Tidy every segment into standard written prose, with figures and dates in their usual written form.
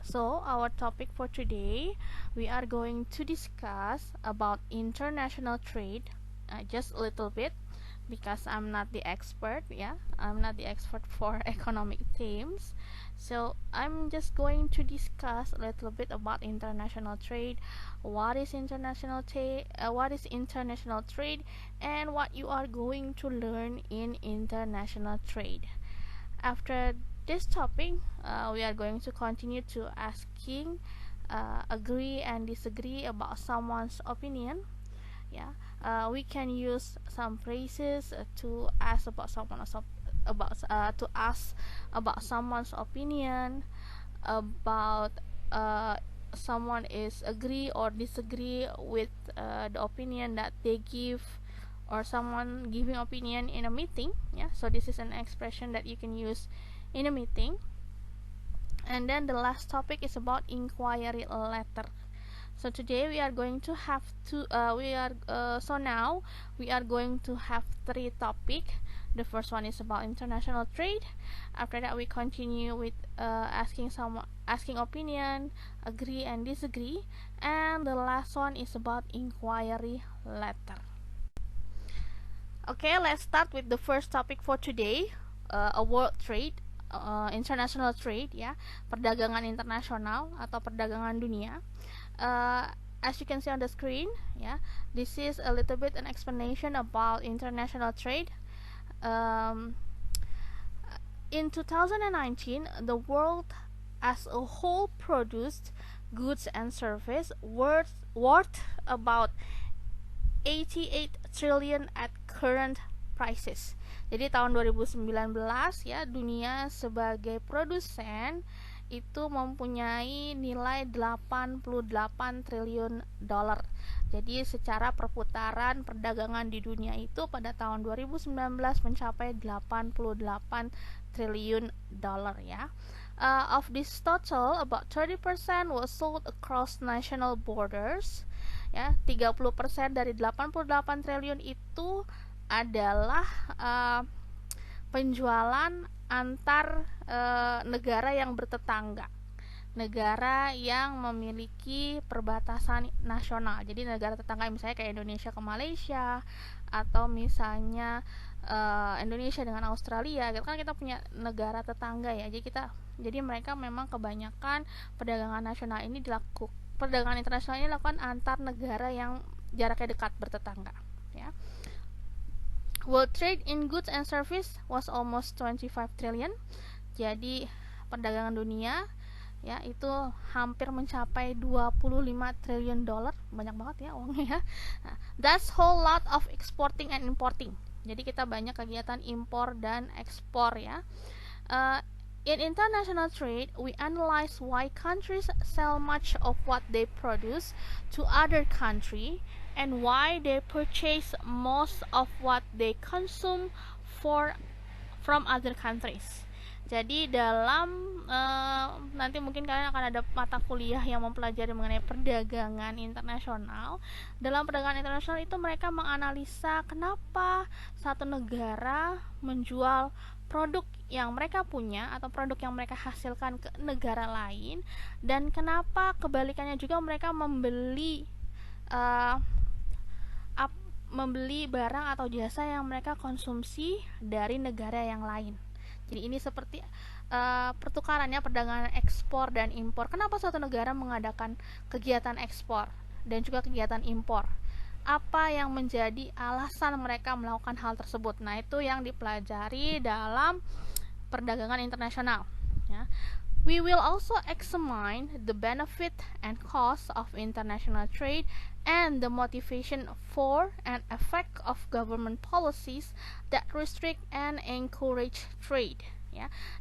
So our topic for today, we are going to discuss about international trade, just a little bit, because I'm not the expert. I'm not the expert for economic themes. So I'm just going to discuss a little bit about international trade. What is international trade? What is international trade, and what you are going to learn in international trade. After this topic, we are going to continue to asking, agree and disagree about someone's opinion. We can use some phrases to ask about to ask about someone's opinion, about someone is agree or disagree with the opinion that they give, or someone giving opinion in a meeting. So this is an expression that you can use in a meeting. And then the last topic is about inquiry letter. So today we are going to have now we are going to have three topics. The first one is about international trade. After that, we continue with asking opinion, agree and disagree, and the last one is about inquiry letter. Okay, let's start with the first topic for today, world trade, international trade, perdagangan internasional atau perdagangan dunia. As you can see on the screen, this is a little bit an explanation about international trade. In 2019, the world as a whole produced goods and services worth about 88 trillion at current prices. Jadi tahun 2019 dunia sebagai produsen itu mempunyai nilai 88 triliun dolar. Jadi secara perputaran perdagangan di dunia itu pada tahun 2019 mencapai 88 triliun dolar Of this total, about 30% was sold across national borders. 30% dari 88 triliun itu adalah penjualan antar negara yang bertetangga, negara yang memiliki perbatasan nasional. Jadi negara tetangga misalnya kayak Indonesia ke Malaysia, atau misalnya Indonesia dengan Australia, gitu kan, kita punya negara tetangga jadi mereka memang kebanyakan perdagangan internasional ini dilakukan antar negara yang jaraknya dekat, bertetangga. World trade in goods and service was almost 25 trillion. Jadi perdagangan dunia itu hampir mencapai 25 triliun dolar. Banyak banget uangnya That's whole lot of exporting and importing. Jadi kita banyak kegiatan impor dan ekspor In international trade, we analyze why countries sell much of what they produce to other country and why they purchase most of what they consume from other countries. Jadi dalam nanti mungkin kalian akan ada mata kuliah yang mempelajari mengenai perdagangan internasional. Dalam perdagangan internasional itu mereka menganalisa kenapa satu negara menjual produk yang mereka punya atau produk yang mereka hasilkan ke negara lain, dan kenapa kebalikannya juga mereka membeli barang atau jasa yang mereka konsumsi dari negara yang lain. Jadi ini seperti pertukarannya, perdagangan ekspor dan impor. Kenapa suatu negara mengadakan kegiatan ekspor dan juga kegiatan impor? Apa yang menjadi alasan mereka melakukan hal tersebut? Nah, itu yang dipelajari dalam perdagangan internasional. We will also examine the benefit and cost of international trade and the motivation for and effect of government policies that restrict and encourage trade.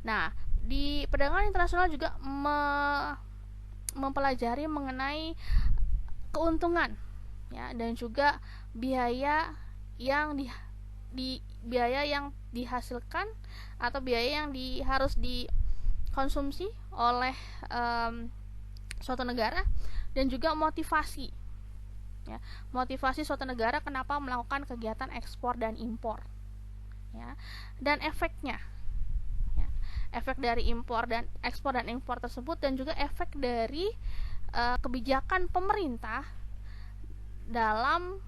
Nah, di perdagangan internasional juga mempelajari mengenai keuntungan dan juga biaya yang dihasilkan atau biaya yang harus dikonsumsi oleh suatu negara, dan juga motivasi suatu negara kenapa melakukan kegiatan ekspor dan impor dan efeknya. efek dari impor dan ekspor dan impor tersebut, dan juga efek dari kebijakan pemerintah dalam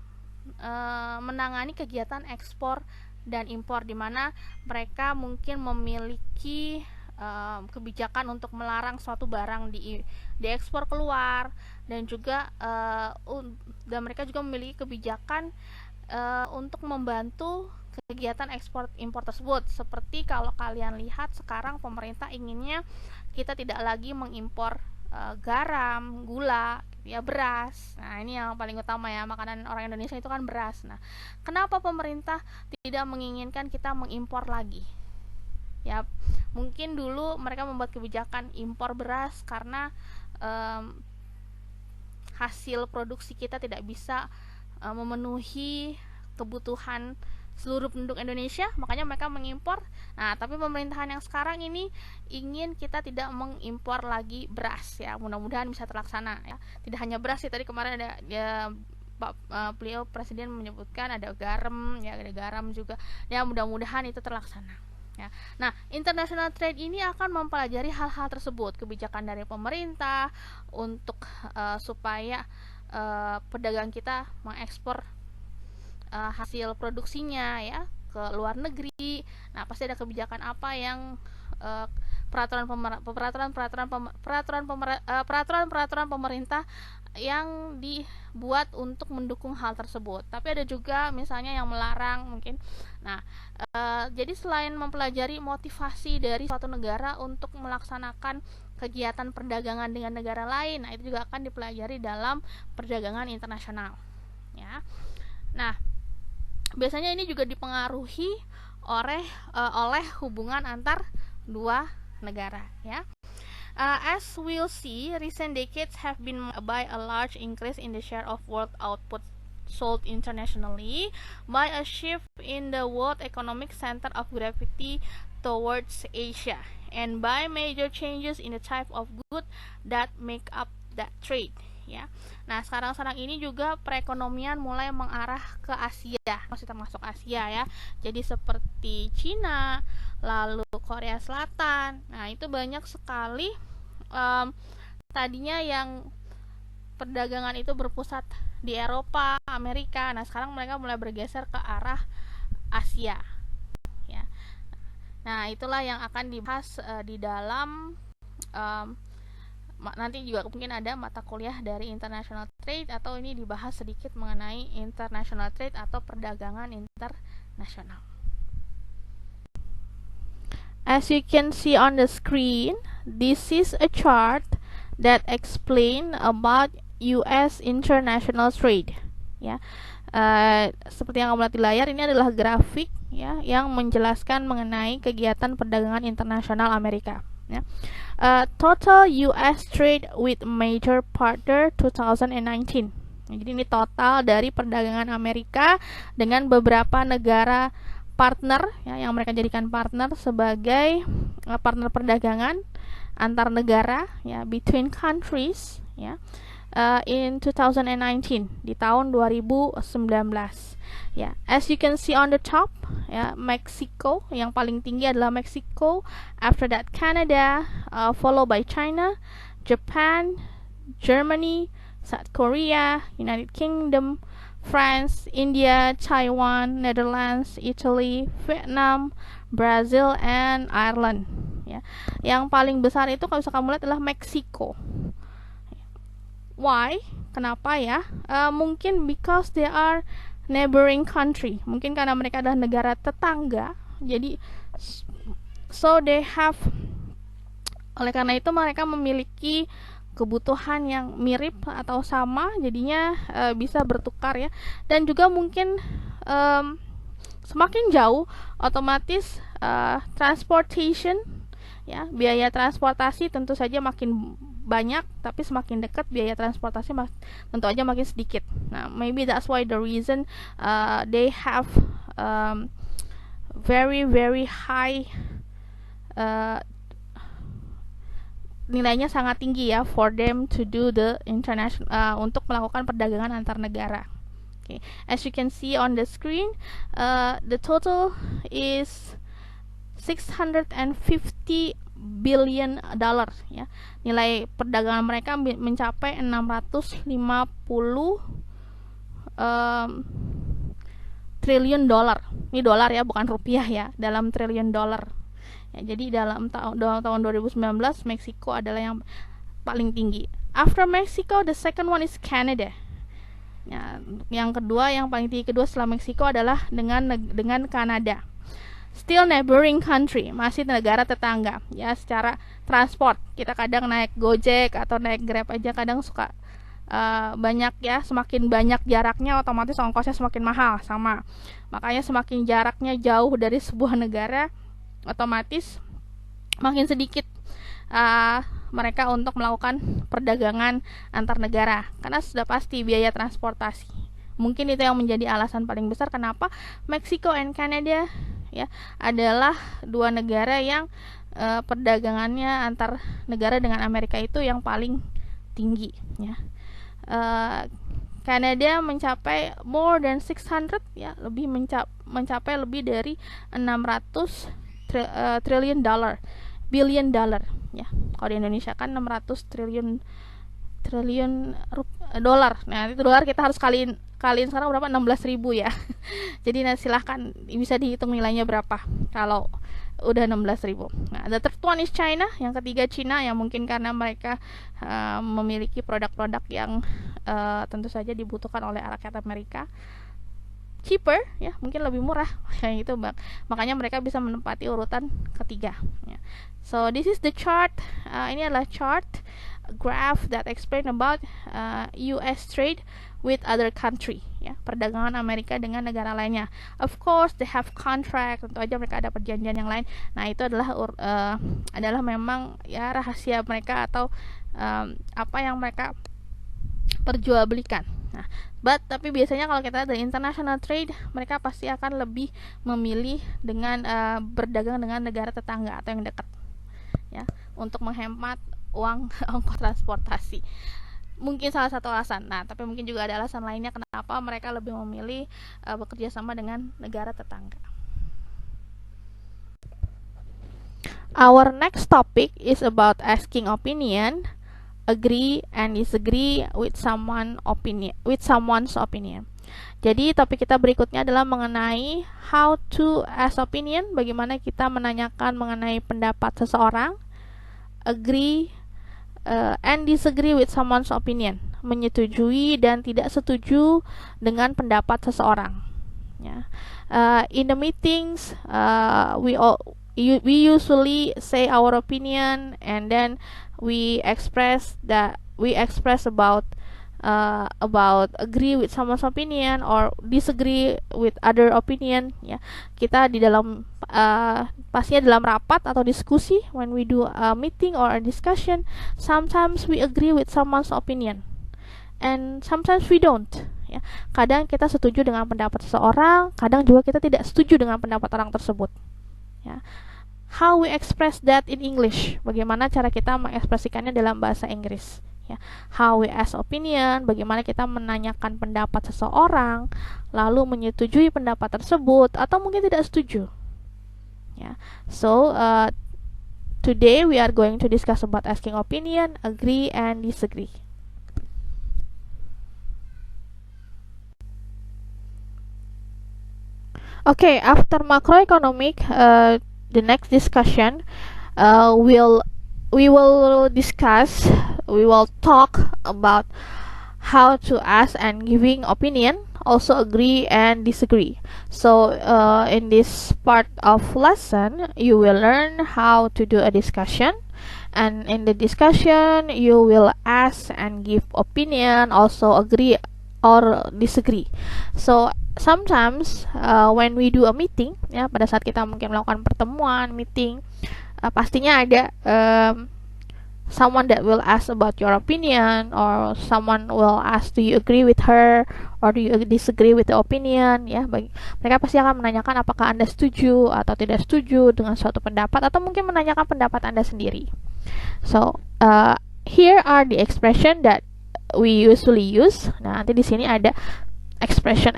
menangani kegiatan ekspor dan impor, di mana mereka mungkin memiliki kebijakan untuk melarang suatu barang diekspor keluar, dan juga dan mereka juga memiliki kebijakan untuk membantu kegiatan ekspor impor tersebut. Seperti kalau kalian lihat sekarang pemerintah inginnya kita tidak lagi mengimpor garam, gula, ya, beras. Nah, ini yang paling utama ya, makanan orang Indonesia itu kan beras. Nah, kenapa pemerintah tidak menginginkan kita mengimpor lagi? Ya, mungkin dulu mereka membuat kebijakan impor beras karena hasil produksi kita tidak bisa memenuhi kebutuhan seluruh penduduk Indonesia, makanya mereka mengimpor. Nah, tapi pemerintahan yang sekarang ini ingin kita tidak mengimpor lagi beras, ya. Mudah-mudahan bisa terlaksana, ya. Tidak hanya beras sih, tadi kemarin ada beliau presiden menyebutkan ada garam, ya, ada garam juga. Ya, mudah-mudahan itu terlaksana. Ya. Nah, international trade ini akan mempelajari hal-hal tersebut, kebijakan dari pemerintah untuk supaya pedagang kita mengekspor hasil produksinya, ya, ke luar negeri. Nah, pasti ada kebijakan apa yang peraturan pemerintah yang dibuat untuk mendukung hal tersebut. Tapi ada juga misalnya yang melarang mungkin. Nah, jadi selain mempelajari motivasi dari suatu negara untuk melaksanakan kegiatan perdagangan dengan negara lain, nah itu juga akan dipelajari dalam perdagangan internasional, ya. Nah, biasanya ini juga dipengaruhi oleh hubungan antar dua negara, ya. As we'll see, recent decades have been by a large increase in the share of world output sold internationally, by a shift in the world economic center of gravity towards Asia, and by major changes in the type of good that make up that trade, ya. Nah, sekarang ini juga perekonomian mulai mengarah ke Asia, masih termasuk Asia, ya. Jadi seperti Cina, lalu Korea Selatan. Nah, itu banyak sekali tadinya yang perdagangan itu berpusat di Eropa, Amerika. Nah, sekarang mereka mulai bergeser ke arah Asia, ya. Nah, itulah yang akan dibahas di dalam nanti juga mungkin ada mata kuliah dari international trade, atau ini dibahas sedikit mengenai international trade atau perdagangan internasional. As you can see on the screen, this is a chart that explain about US international trade, ya. Seperti yang kamu lihat di layar, ini adalah grafik, ya, yang menjelaskan mengenai kegiatan perdagangan internasional Amerika, ya. Total US trade with major partner 2019. Jadi ini total dari perdagangan Amerika dengan beberapa negara partner, ya, yang mereka jadikan partner sebagai partner perdagangan antar negara, ya, between countries, ya, in 2019, di tahun 2019. Ya, as you can see on the top, ya, Mexico yang paling tinggi adalah Mexico, after that Canada, followed by China, Japan, Germany, South Korea, United Kingdom, France, India, Taiwan, Netherlands, Italy, Vietnam, Brazil, and Ireland, ya. Yang paling besar itu kalau bisa kamu lihat adalah Meksiko. Why? Kenapa, ya? Mungkin because they are neighboring country. Mungkin karena mereka adalah negara tetangga. Jadi so they have, oleh karena itu mereka memiliki kebutuhan yang mirip atau sama, jadinya bisa bertukar, ya. Dan juga mungkin semakin jauh otomatis transportation, ya, biaya transportasi tentu saja makin banyak, tapi semakin dekat biaya transportasi tentu aja makin sedikit. Nah, maybe that's why the reason they have very high, nilainya sangat tinggi, ya, for them to do the international, untuk melakukan perdagangan antar negara. Okay. As you can see on the screen, the total is $650 billion ya. Nilai perdagangan mereka mencapai 650 triliun dolar. Ini dolar ya, bukan rupiah ya, dalam triliun dolar. Ya, jadi dalam tahun 2019 Meksiko adalah yang paling tinggi. After Mexico, the second one is Canada. Ya, yang kedua, yang paling tinggi kedua setelah Meksiko adalah dengan Kanada. Still neighboring country, masih negara tetangga. Ya, secara transport kita kadang naik Gojek atau naik Grab aja kadang suka banyak ya, semakin banyak jaraknya otomatis ongkosnya semakin mahal sama. Makanya semakin jaraknya jauh dari sebuah negara, otomatis makin sedikit mereka untuk melakukan perdagangan antar negara karena sudah pasti biaya transportasi. Mungkin itu yang menjadi alasan paling besar kenapa Meksiko and Canada ya adalah dua negara yang perdagangannya antar negara dengan Amerika itu yang paling tinggi ya. Kanada mencapai more than 600 ya, lebih mencapai lebih dari 600 billion dollar ya. Kalau di Indonesia kan 600 triliun dolar. Nah, itu dolar kita harus kaliin sekarang berapa? 16.000 ya. Jadi silahkan bisa dihitung nilainya berapa kalau udah 16.000. Nah, the third one is China, yang ketiga China, yang mungkin karena mereka memiliki produk-produk yang tentu saja dibutuhkan oleh rakyat Amerika. Cheaper ya, mungkin lebih murah kayak gitu, makanya mereka bisa menempati urutan ketiga ya. So this is the chart. Ini adalah chart graph that explain about US trade with other country ya, perdagangan Amerika dengan negara lainnya. Of course they have contract, tentu aja mereka ada perjanjian yang lain. Nah, itu adalah memang ya rahasia mereka atau apa yang mereka perjualbelikan. Nah, tapi biasanya kalau kita lihat dari international trade, mereka pasti akan lebih memilih dengan berdagang dengan negara tetangga atau yang dekat ya, untuk menghemat uang ongkos transportasi. Mungkin salah satu alasan. Nah, tapi mungkin juga ada alasan lainnya kenapa mereka lebih memilih bekerja sama dengan negara tetangga. Our next topic is about asking opinion, agree and disagree with someone's opinion. Jadi topik kita berikutnya adalah mengenai how to ask opinion, bagaimana kita menanyakan mengenai pendapat seseorang, agree and disagree with someone's opinion, menyetujui dan tidak setuju dengan pendapat seseorang. Ya. In the meetings, we usually say our opinion and then we express about agree with someone's opinion or disagree with other opinion ya. Kita di dalam pastinya dalam rapat atau diskusi, when we do a meeting or a discussion, sometimes we agree with someone's opinion and sometimes we don't ya. Kadang kita setuju dengan pendapat seseorang, kadang juga kita tidak setuju dengan pendapat orang tersebut ya. How we express that in English, bagaimana cara kita mengekspresikannya dalam bahasa Inggris ya. How we ask opinion, bagaimana kita menanyakan pendapat seseorang lalu menyetujui pendapat tersebut atau mungkin tidak setuju ya. So today we are going to discuss about asking opinion, agree and disagree. Okay, after macroeconomic, the next discussion we will talk about how to ask and giving opinion, also agree and disagree. So in this part of lesson you will learn how to do a discussion, and in the discussion you will ask and give opinion, also agree or disagree. So sometimes when we do a meeting ya, pada saat kita mungkin melakukan pertemuan meeting, pastinya ada someone that will ask about your opinion, or someone will ask do you agree with her or do you disagree with the opinion ya. Mereka pasti akan menanyakan apakah Anda setuju atau tidak setuju dengan suatu pendapat, atau mungkin menanyakan pendapat Anda sendiri. So here are the expression that we usually use. Nah, nanti di sini ada expression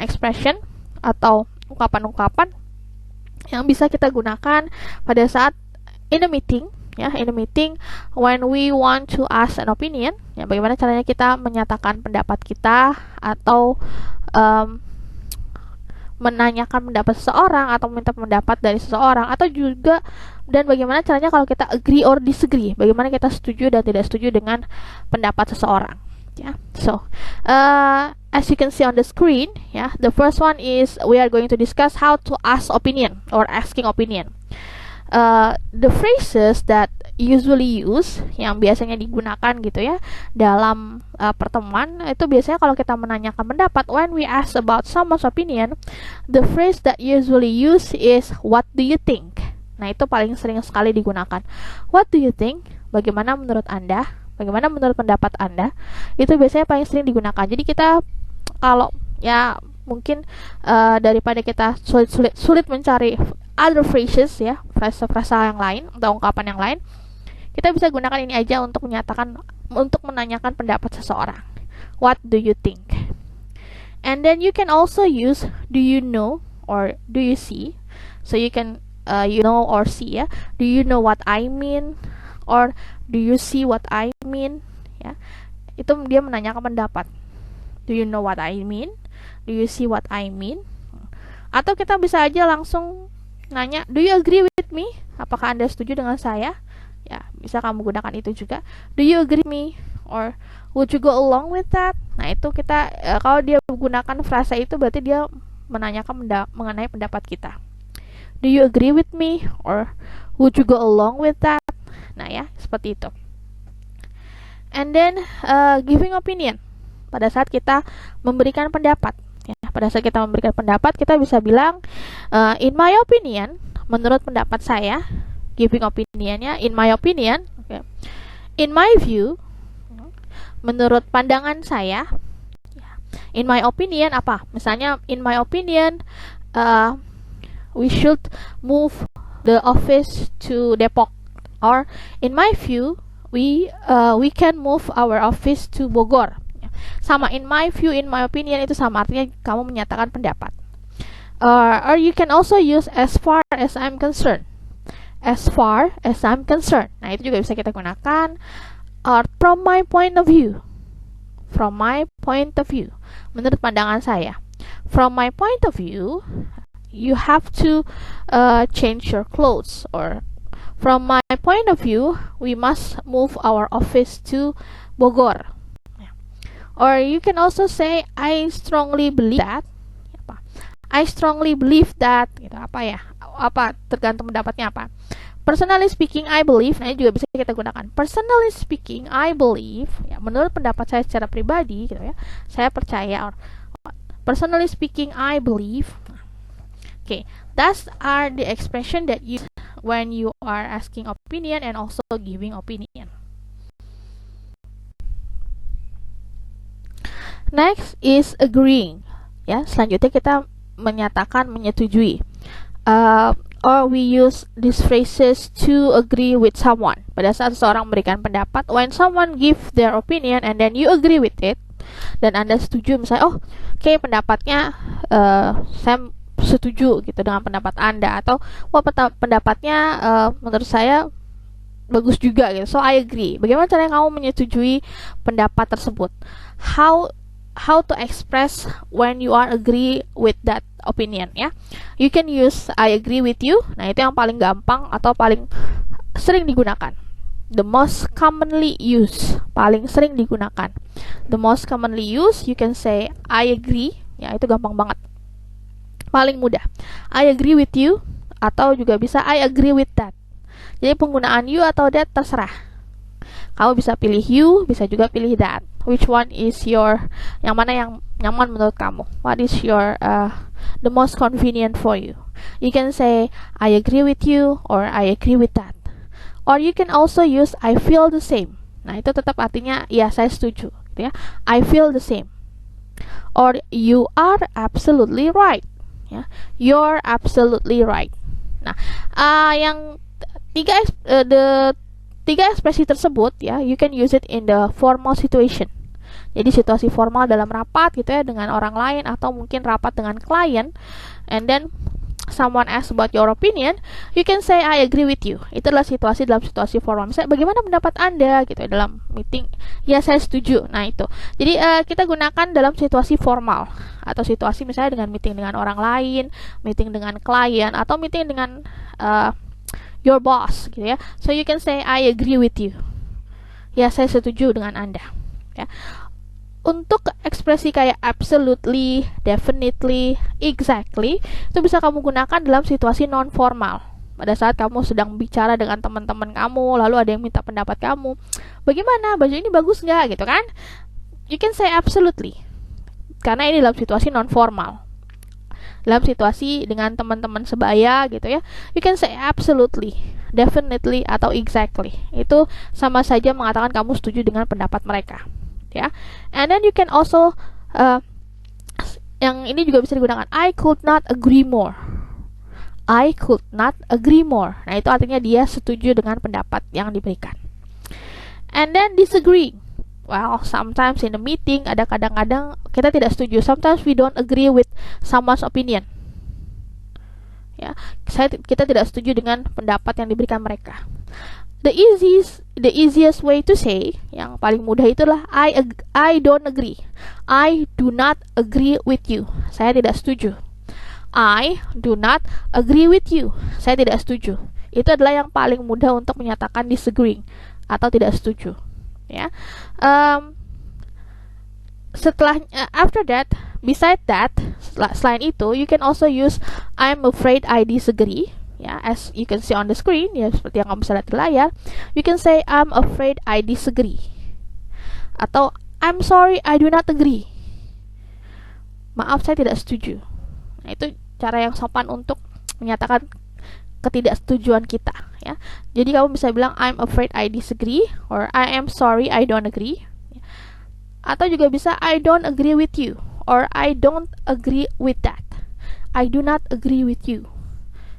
atau ungkapan-ungkapan yang bisa kita gunakan pada saat in a meeting, ya, in a meeting when we want to ask an opinion, ya, bagaimana caranya kita menyatakan pendapat kita atau menanyakan pendapat seseorang atau minta pendapat dari seseorang, atau juga dan bagaimana caranya kalau kita agree or disagree, bagaimana kita setuju dan tidak setuju dengan pendapat seseorang, ya. So as you can see on the screen, ya, the first one is we are going to discuss how to ask opinion or asking opinion. The phrases that usually use, yang biasanya digunakan gitu ya dalam pertemuan, itu biasanya kalau kita menanyakan pendapat, when we ask about someone's opinion, the phrase that usually use is what do you think. Nah, itu paling sering sekali digunakan. What do you think? Bagaimana menurut Anda? Bagaimana menurut pendapat Anda? Itu biasanya paling sering digunakan. Jadi kita kalau ya mungkin daripada kita sulit mencari other phrases, ya, frasa-frasa yang lain atau ungkapan yang lain, kita bisa gunakan ini aja untuk menanyakan pendapat seseorang. What do you think? And then you can also use do you know or do you see. So you can you know or see, ya. Do you know what I mean? Or do you see what I mean? Ya. Itu dia menanyakan pendapat. Do you know what I mean? Do you see what I mean? Atau kita bisa aja langsung nanya, do you agree with me? Apakah Anda setuju dengan saya? Ya, bisa kamu gunakan itu juga. Do you agree with me? Or would you go along with that? Nah, itu kita kalau dia menggunakan frasa itu berarti dia menanyakan mengenai pendapat kita. Do you agree with me? Or would you go along with that? Nah, ya, seperti itu. And then giving opinion. Pada saat kita memberikan pendapat, ya, pada saat kita memberikan pendapat, kita bisa bilang in my opinion, menurut pendapat saya. Giving opinionnya in my opinion, okay. In my view, menurut pandangan saya. In my opinion apa? Misalnya in my opinion we should move the office to Depok, or in my view we can move our office to Bogor. Sama, in my view, in my opinion itu sama artinya kamu menyatakan pendapat. Or you can also use as far as I'm concerned. As far as I'm concerned. Nah, itu juga bisa kita gunakan. Or from my point of view. From my point of view. Menurut pandangan saya. From my point of view, you have to change your clothes. Or from my point of view, we must move our office to Bogor. Or you can also say I strongly believe that. I strongly believe that. Gitu, apa ya? Apa tergantung pendapatnya apa. Personally speaking, I believe. Nah, ini juga bisa kita gunakan. Personally speaking, I believe. Ya, menurut pendapat saya secara pribadi, gitu ya. Saya percaya. Or, personally speaking, I believe. Okay, those are the expression that you when you are asking opinion and also giving opinion. Next is agreeing. Ya, selanjutnya kita menyatakan menyetujui. Or we use these phrases to agree with someone. Pada saat seseorang memberikan pendapat, when someone give their opinion and then you agree with it, dan Anda setuju, misalnya, okay, pendapatnya saya setuju gitu dengan pendapat Anda, atau pendapatnya menurut saya bagus juga gitu. So I agree. Bagaimana caranya kamu menyetujui pendapat tersebut? How to express when you are agree with that opinion, ya. You can use I agree with you. Nah, itu yang paling gampang atau paling sering digunakan. The most commonly used, paling sering digunakan. The most commonly used, you can say I agree. Ya, itu gampang banget. Paling mudah. I agree with you, atau juga bisa I agree with that. Jadi penggunaan you atau that terserah. Kamu bisa pilih you, bisa juga pilih that. Which one is yang mana yang nyaman menurut kamu? What is the most convenient for you? You can say I agree with you or I agree with that. Or you can also use I feel the same. Nah, itu tetap artinya ya saya setuju, gitu ya. I feel the same. Or you are absolutely right. Ya, you're absolutely right. Nah, yang tiga ekspresi tersebut, ya, you can use it in the formal situation. Jadi situasi formal dalam rapat gitu ya dengan orang lain, atau mungkin rapat dengan klien, and then someone asks about your opinion, you can say I agree with you. Itu adalah situasi dalam situasi formal. Misalnya, bagaimana pendapat Anda gitu dalam meeting? Ya, saya setuju. Nah, itu. Jadi kita gunakan dalam situasi formal atau situasi misalnya dengan meeting dengan orang lain, meeting dengan klien, atau meeting dengan your boss gitu ya. So you can say I agree with you. Ya, saya setuju dengan Anda. Ya. Untuk ekspresi kayak absolutely, definitely, exactly, itu bisa kamu gunakan dalam situasi non formal. Pada saat kamu sedang bicara dengan teman-teman kamu, lalu ada yang minta pendapat kamu, bagaimana, baju ini bagus nggak gitu kan? You can say absolutely, karena ini dalam situasi non formal. Dalam situasi dengan teman-teman sebaya gitu ya, you can say absolutely, definitely, atau exactly. Itu sama saja mengatakan kamu setuju dengan pendapat mereka. Ya, and then you can also yang ini juga bisa digunakan I could not agree more. I could not agree more. Nah, itu artinya dia setuju dengan pendapat yang diberikan. And then disagree. Well, sometimes in the meeting ada kadang-kadang kita tidak setuju. Sometimes we don't agree with someone's opinion. Ya, kita tidak setuju dengan pendapat yang diberikan mereka. The easiest way to say, yang paling mudah itulah I don't agree. I do not agree with you. Saya tidak setuju. I do not agree with you. Saya tidak setuju. Itu adalah yang paling mudah untuk menyatakan disagreeing atau tidak setuju. Ya. After that, beside that, selain itu, you can also use I'm afraid I disagree. Ya, as you can see on the screen, ya seperti yang kamu bisa lihat di layar, you can say I'm afraid I disagree. Atau I'm sorry I do not agree. Maaf, saya tidak setuju. Nah, itu cara yang sopan untuk menyatakan ketidaksetujuan kita, ya. Jadi kamu bisa bilang I'm afraid I disagree, or I am sorry I don't agree. Atau juga bisa I don't agree with you, or I don't agree with that. I do not agree with you.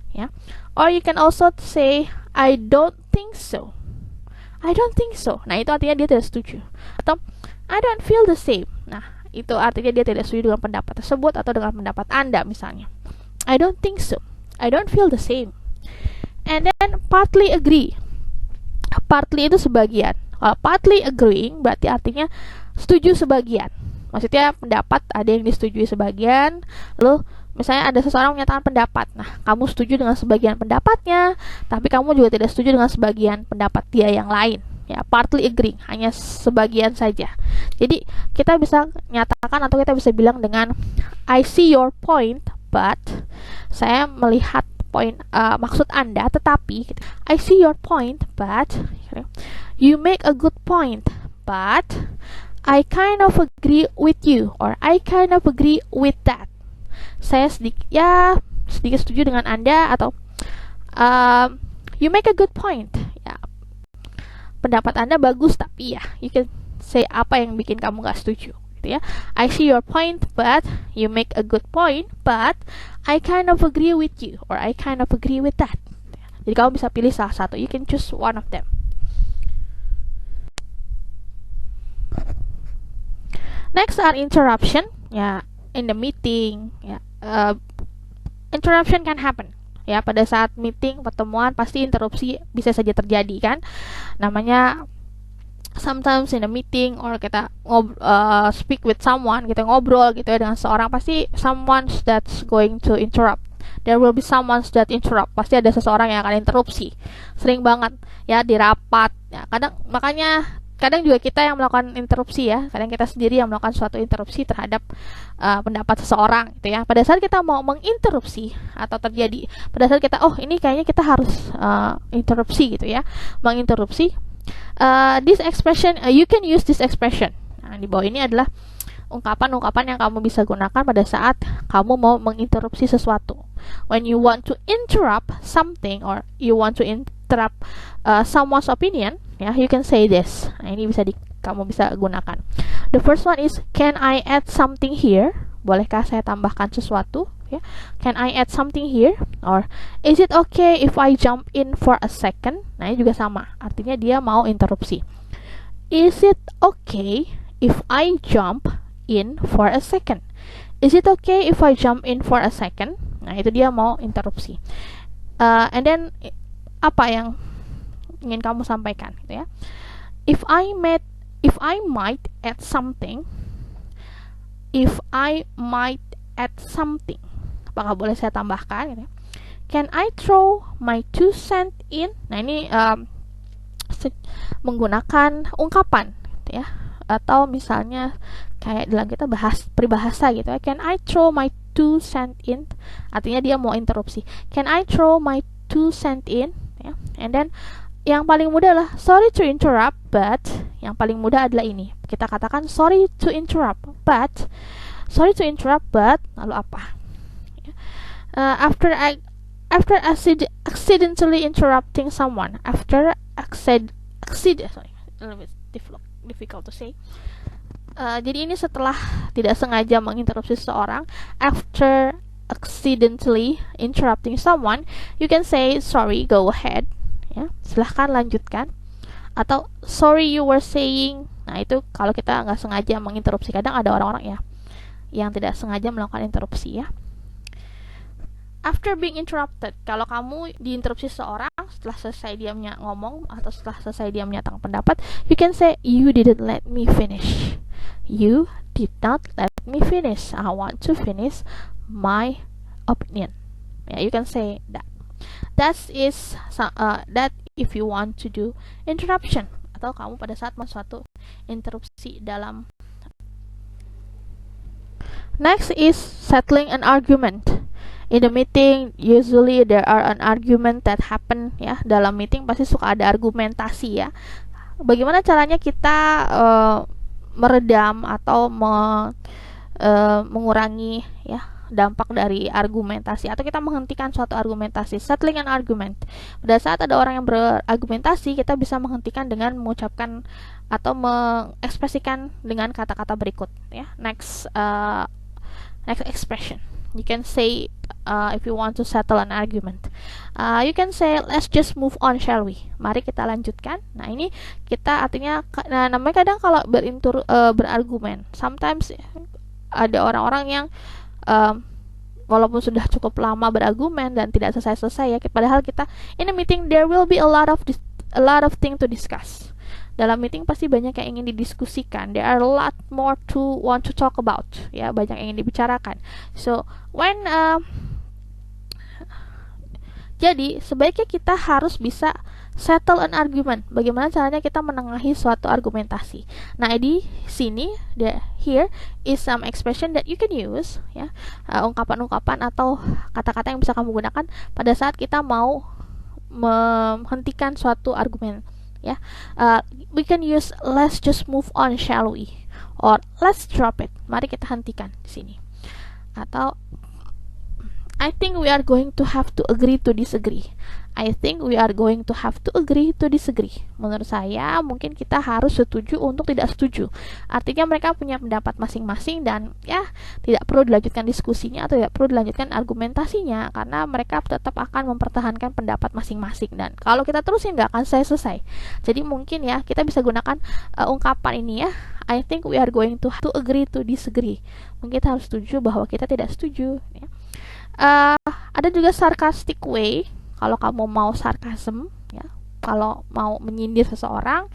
Ya. Or you can also say I don't think so. I don't think so. Nah, itu artinya dia tidak setuju. Atau I don't feel the same. Nah, itu artinya dia tidak setuju dengan pendapat tersebut atau dengan pendapat Anda misalnya. I don't think so. I don't feel the same. And then partly agree. Partly itu sebagian. Kalau partly agreeing berarti artinya setuju sebagian. Maksudnya pendapat ada yang disetujui sebagian, lalu misalnya ada seseorang menyatakan pendapat. Nah, kamu setuju dengan sebagian pendapatnya, tapi kamu juga tidak setuju dengan sebagian pendapat dia yang lain. Ya, partly agreeing, hanya sebagian saja. Jadi, kita bisa nyatakan atau kita bisa bilang dengan I see your point, but saya melihat maksud Anda, tetapi I see your point, but you make a good point, but I kind of agree with you, or I kind of agree with that. Saya sedikit setuju dengan Anda, atau you make a good point. Ya, pendapat Anda bagus, tapi ya, you can say apa yang bikin kamu gak setuju. Gitu ya. I see your point, but you make a good point, but I kind of agree with you, or I kind of agree with that. Jadi kamu bisa pilih salah satu. You can choose one of them. Next are interruption. Ya, in the meeting. Ya, interruption can happen. Ya, pada saat meeting, pertemuan, pasti interupsi bisa saja terjadi kan. Namanya sometimes in a meeting, or kita speak with someone, kita ngobrol gitu ya dengan seorang, pasti someone that's going to interrupt. There will be someone that interrupt. Pasti ada seseorang yang akan interupsi. Sering banget ya di rapat. Ya, kadang juga kita yang melakukan interupsi ya. Kadang kita sendiri yang melakukan suatu interupsi terhadap pendapat seseorang gitu ya. Pada saat kita mau menginterupsi atau terjadi pada saat kita ini kayaknya kita harus interupsi gitu ya. Menginterupsi. This expression you can use this expression. Nah, di bawah ini adalah ungkapan-ungkapan yang kamu bisa gunakan pada saat kamu mau menginterupsi sesuatu. When you want to interrupt something, or you want to interrupt someone's opinion, ya, you can say this. Nah, ini kamu bisa gunakan. The first one is, can I add something here? Bolehkah saya tambahkan sesuatu? Ya. Can I add something here? Or is it okay if I jump in for a second? Nah, ini juga sama. Artinya dia mau interupsi. Is it okay if I jump in for a second? Is it okay if I jump in for a second? Nah, itu dia mau interupsi. And then apa yang ingin kamu sampaikan gitu ya. If I might add something, apakah boleh saya tambahkan gitu ya? Can I throw my 2 cents in? Nah, ini menggunakan ungkapan gitu ya. Atau misalnya kayak dalam kita bahas peribahasa gitu ya. Can I throw my 2 cents in? Artinya dia mau interupsi. Can I throw my 2 cents in? Ya. And then yang paling mudah adalah sorry to interrupt, but yang paling mudah adalah ini. Kita katakan sorry to interrupt, but lalu apa? Ya. After accidentally interrupting someone, sorry, a little bit difficult to say. Jadi ini setelah tidak sengaja menginterupsi seseorang, after accidentally interrupting someone, you can say sorry, go ahead. Ya, silahkan lanjutkan. Atau sorry you were saying. Nah, itu kalau kita nggak sengaja menginterupsi. Kadang ada orang-orang ya yang tidak sengaja melakukan interupsi ya. After being interrupted, kalau kamu diinterupsi seorang setelah selesai dia ngomong atau setelah selesai dia menyatakan pendapat, you can say you didn't let me finish. You did not let me finish. I want to finish my opinion. Yeah, you can say that. That if you want to do interruption, atau kamu pada saat suatu interupsi dalam. Next is settling an argument. In the meeting, usually there are an argument that happen ya. Dalam meeting pasti suka ada argumentasi ya. Bagaimana caranya kita meredam atau mengurangi ya dampak dari argumentasi, atau kita menghentikan suatu argumentasi. Settling an argument. Pada saat ada orang yang berargumentasi, kita bisa menghentikan dengan mengucapkan atau mengekspresikan dengan kata-kata berikut ya. Next expression. You can say if you want to settle an argument, you can say let's just move on, shall we? Mari kita lanjutkan. Nah, ini kita artinya namanya kadang kalau berargumen, sometimes ada orang-orang yang walaupun sudah cukup lama berargumen dan tidak selesai-selesai ya, padahal kita in a meeting there will be a lot of thing to discuss. Dalam meeting pasti banyak yang ingin didiskusikan. There are a lot more to want to talk about. Ya, banyak yang ingin dibicarakan. So, jadi sebaiknya kita harus bisa settle an argument. Bagaimana caranya kita menengahi suatu argumentasi. Nah, di sini here is some expression that you can use ya. Ungkapan-ungkapan atau kata-kata yang bisa kamu gunakan pada saat kita mau menghentikan suatu argumen. Ya, we can use let's just move on, shall we? Or let's drop it. Mari kita hentikan di sini. Atau I think we are going to have to agree to disagree. I think we are going to have to agree to disagree. Menurut saya, mungkin kita harus setuju untuk tidak setuju. Artinya mereka punya pendapat masing-masing dan ya tidak perlu dilanjutkan diskusinya atau tidak perlu dilanjutkan argumentasinya karena mereka tetap akan mempertahankan pendapat masing-masing. Dan kalau kita terusin nggak akan selesai. Jadi mungkin ya kita bisa gunakan ungkapan ini ya. I think we are going to agree to disagree. Mungkin kita harus setuju bahwa kita tidak setuju. Ya. Ada juga sarcastic way. Kalau kamu mau sarkasm ya, kalau mau menyindir seseorang,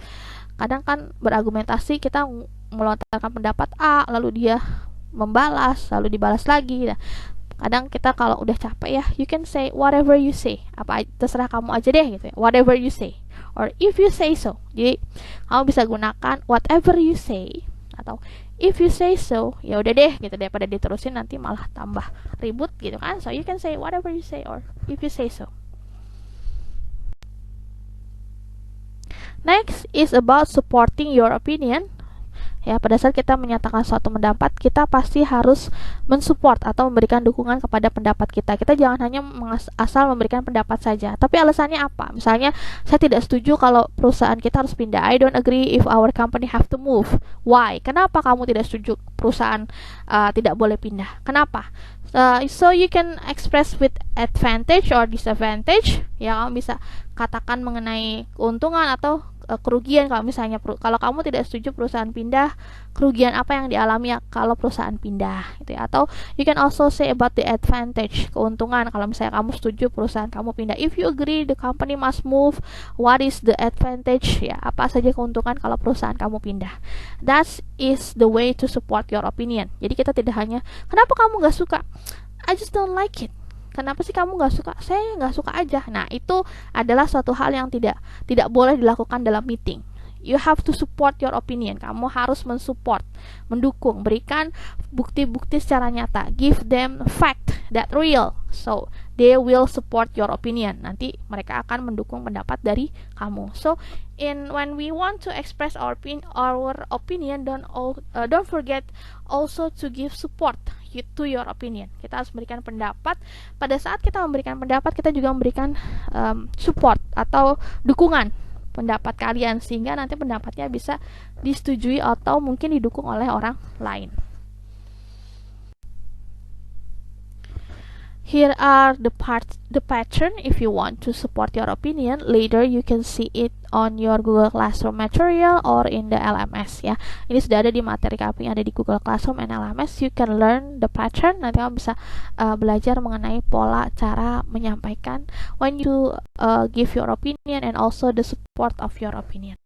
kadang kan berargumentasi kita melontarkan pendapat A lalu dia membalas lalu dibalas lagi. Nah, kadang kita kalau udah capek ya, you can say whatever you say. Apa terserah kamu aja deh gitu ya. Whatever you say or if you say so. Jadi kamu bisa gunakan whatever you say atau if you say so, ya udah deh gitu, daripada diterusin nanti malah tambah ribut gitu kan. So you can say whatever you say or if you say so. Next is about supporting your opinion. Ya, pada saat kita menyatakan suatu pendapat, kita pasti harus mensupport atau memberikan dukungan kepada pendapat kita. Kita jangan hanya asal memberikan pendapat saja. Tapi alasannya apa? Misalnya, saya tidak setuju kalau perusahaan kita harus pindah. I don't agree if our company have to move. Why? Kenapa kamu tidak setuju perusahaan tidak boleh pindah? Kenapa? So you can express with advantage or disadvantage. Ya, kamu bisa katakan mengenai keuntungan atau kerugian kalau misalnya kalau kamu tidak setuju perusahaan pindah, kerugian apa yang dialami kalau perusahaan pindah gitu ya. Atau you can also say about the advantage, keuntungan kalau misalnya kamu setuju perusahaan kamu pindah. If you agree the company must move, what is the advantage, ya apa saja keuntungan kalau perusahaan kamu pindah. That is the way to support your opinion. Jadi kita tidak hanya kenapa kamu nggak suka, I just don't like it. Kenapa sih kamu nggak suka? Saya nggak suka aja. Nah, itu adalah suatu hal yang tidak boleh dilakukan dalam meeting. You have to support your opinion. Kamu harus mensupport, mendukung, berikan bukti-bukti secara nyata. Give them fact that real, so they will support your opinion. Nanti mereka akan mendukung pendapat dari kamu. So, when we want to express our opinion, don't forget also to give support to your opinion. Kita harus memberikan pendapat. Pada saat kita memberikan pendapat, kita juga memberikan support atau dukungan pendapat kalian, sehingga nanti pendapatnya bisa disetujui atau mungkin didukung oleh orang lain. Here are the pattern if you want to support your opinion. Later you can see it on your Google Classroom material or in the LMS ya. Ini sudah ada di materi kami yang ada di Google Classroom and LMS. You can learn the pattern. Nanti kamu bisa belajar mengenai pola cara menyampaikan when you give your opinion and also the support of your opinion.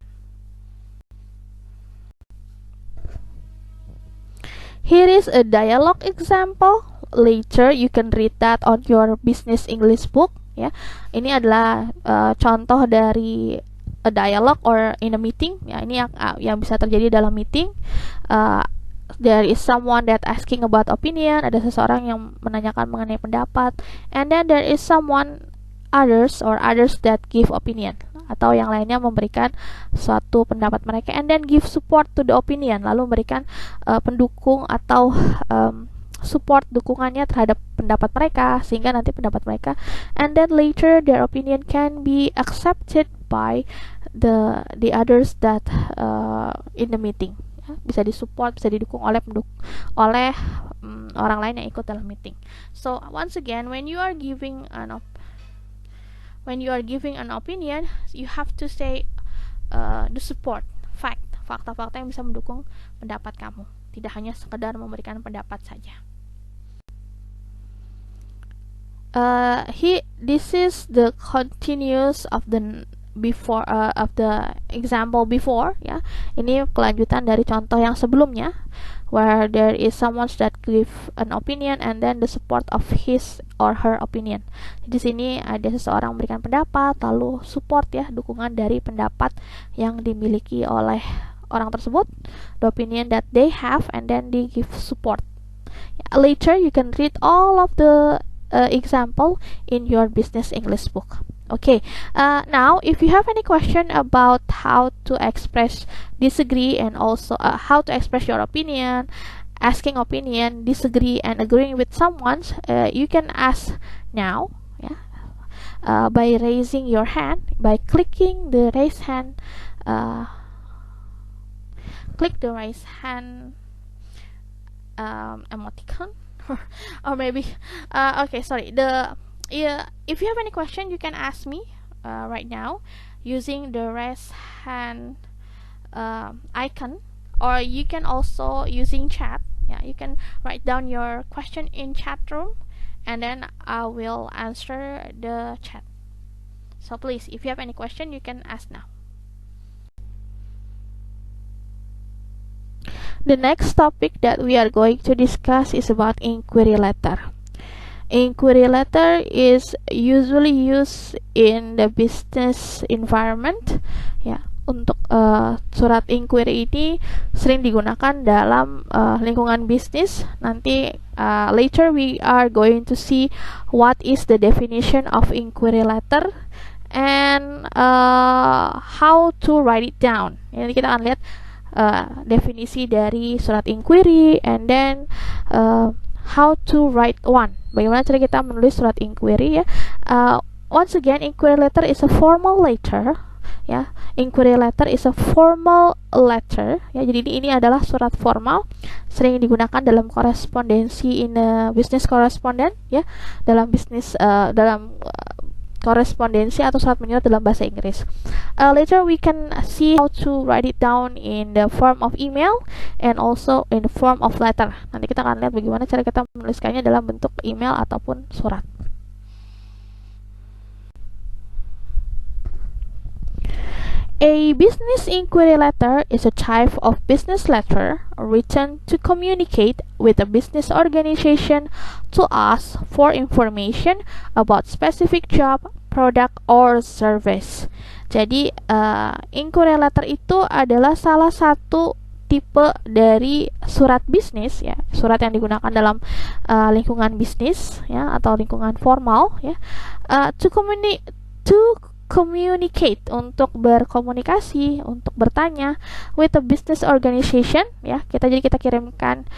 Here is a dialogue example. Later you can read that on your business English book ya. Ini adalah contoh dari a dialogue or in a meeting ya. Ini yang bisa terjadi dalam meeting. There is someone that asking about opinion. Ada seseorang yang menanyakan mengenai pendapat. And then there is someone others that give opinion, atau yang lainnya memberikan suatu pendapat mereka, and then give support to the opinion, lalu memberikan pendukung atau support dukungannya terhadap pendapat mereka, sehingga nanti pendapat mereka, and then later their opinion can be accepted by the others that in the meeting. Bisa disupport, bisa didukung oleh orang lain yang ikut dalam meeting. So once again, when you are giving an opinion, you have to say the support, fakta-fakta yang bisa mendukung pendapat kamu. Tidak hanya sekedar memberikan pendapat saja. This is the continuous of the example before ya. Ini kelanjutan dari contoh yang sebelumnya, where there is someone that give an opinion and then the support of his or her opinion. Di sini ada seseorang memberikan pendapat, lalu support ya, dukungan dari pendapat yang dimiliki oleh orang tersebut, the opinion that they have, and then they give support. Later you can read all of the example in your business English book. Okay, now if you have any question about how to express disagree and also how to express your opinion, asking opinion, disagree and agreeing with someone, you can ask now by raising your hand, by clicking the raise hand, click the raise hand emoticon or maybe okay, sorry, if you have any question, you can ask me right now using the raise hand icon, or you can also using chat. Yeah, you can write down your question in chat room, and then I will answer the chat. So please, if you have any question, you can ask now. The next topic that we are going to discuss is about inquiry letter. Inquiry letter is usually used in the business environment. Ya, untuk surat inquiry ini sering digunakan dalam lingkungan bisnis. Nanti later we are going to see what is the definition of inquiry letter and how to write it down. Jadi kita akan lihat definisi dari surat inquiry, and then how to write one. Bagaimana cara kita menulis surat inquiry ya. Once again, inquiry letter is a formal letter ya. Inquiry letter is a formal letter ya. Jadi ini adalah surat formal, sering digunakan dalam korespondensi in a business correspondent ya. Dalam bisnis korespondensi atau surat menyurat dalam bahasa Inggris. Later we can see how to write it down in the form of email and also in the form of letter. Nanti kita akan lihat bagaimana cara kita menuliskannya dalam bentuk email ataupun surat. A business inquiry letter is a type of business letter written to communicate with a business organization to ask for information about specific job, product, or service. Jadi, inquiry letter itu adalah salah satu tipe dari surat bisnis, ya, surat yang digunakan dalam lingkungan bisnis, ya, atau lingkungan formal, ya, to communicate, untuk berkomunikasi, untuk bertanya with a business organization, ya. Kita kirimkan